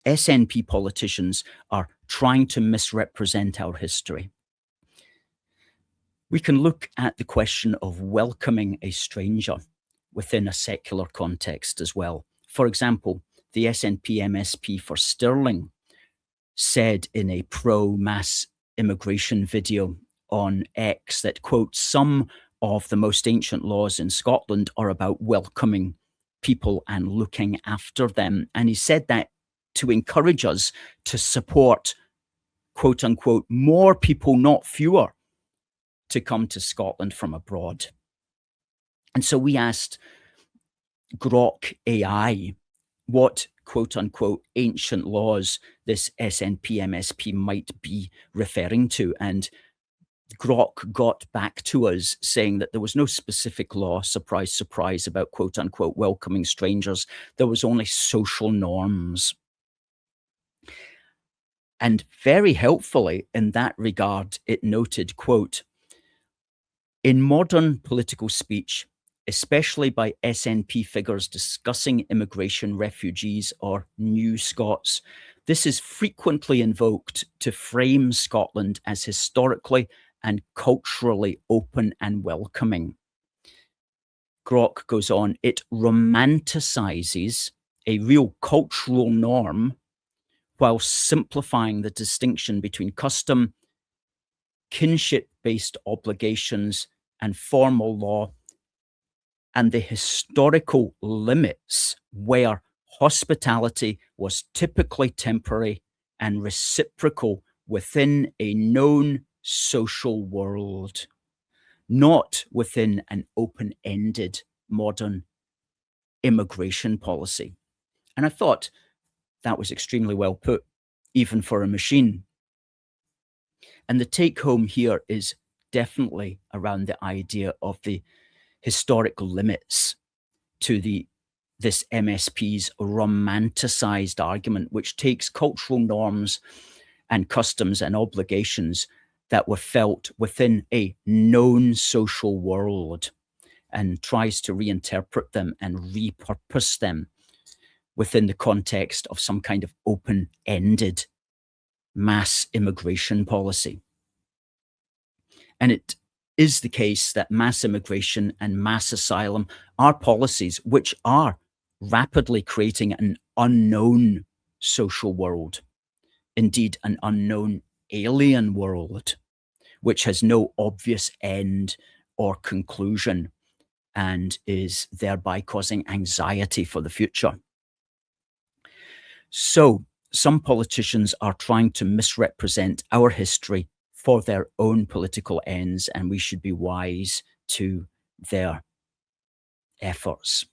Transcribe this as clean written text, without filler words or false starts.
SNP politicians are trying to misrepresent our history. We can look at the question of welcoming a stranger within a secular context as well. For example, the SNP MSP for Stirling said in a pro-mass immigration video on X that, quote, some of the most ancient laws in Scotland are about welcoming people and looking after them. And he said that to encourage us to support, quote unquote, more people, not fewer, to come to Scotland from abroad. And so we asked Grok AI what, quote unquote, ancient laws this SNP MSP might be referring to. And Grok got back to us saying that there was no specific law, surprise, surprise, about, quote unquote, welcoming strangers. There was only social norms. And very helpfully in that regard, it noted, quote, in modern political speech, especially by SNP figures discussing immigration, refugees, or New Scots, this is frequently invoked to frame Scotland as historically and culturally open and welcoming. Grok goes on, it romanticizes a real cultural norm while simplifying the distinction between custom, kinship-based obligations, and formal law, and the historical limits where hospitality was typically temporary and reciprocal within a known social world, not within an open-ended modern immigration policy. And I thought that was extremely well put, even for a machine. And the take home here is definitely around the idea of the historical limits to this MSP's romanticized argument, which takes cultural norms and customs and obligations that were felt within a known social world and tries to reinterpret them and repurpose them within the context of some kind of open-ended mass immigration policy. And it is the case that mass immigration and mass asylum are policies which are rapidly creating an unknown social world, indeed an unknown alien world, which has no obvious end or conclusion and is thereby causing anxiety for the future. So some politicians are trying to misrepresent our history for their own political ends, and we should be wise to their efforts.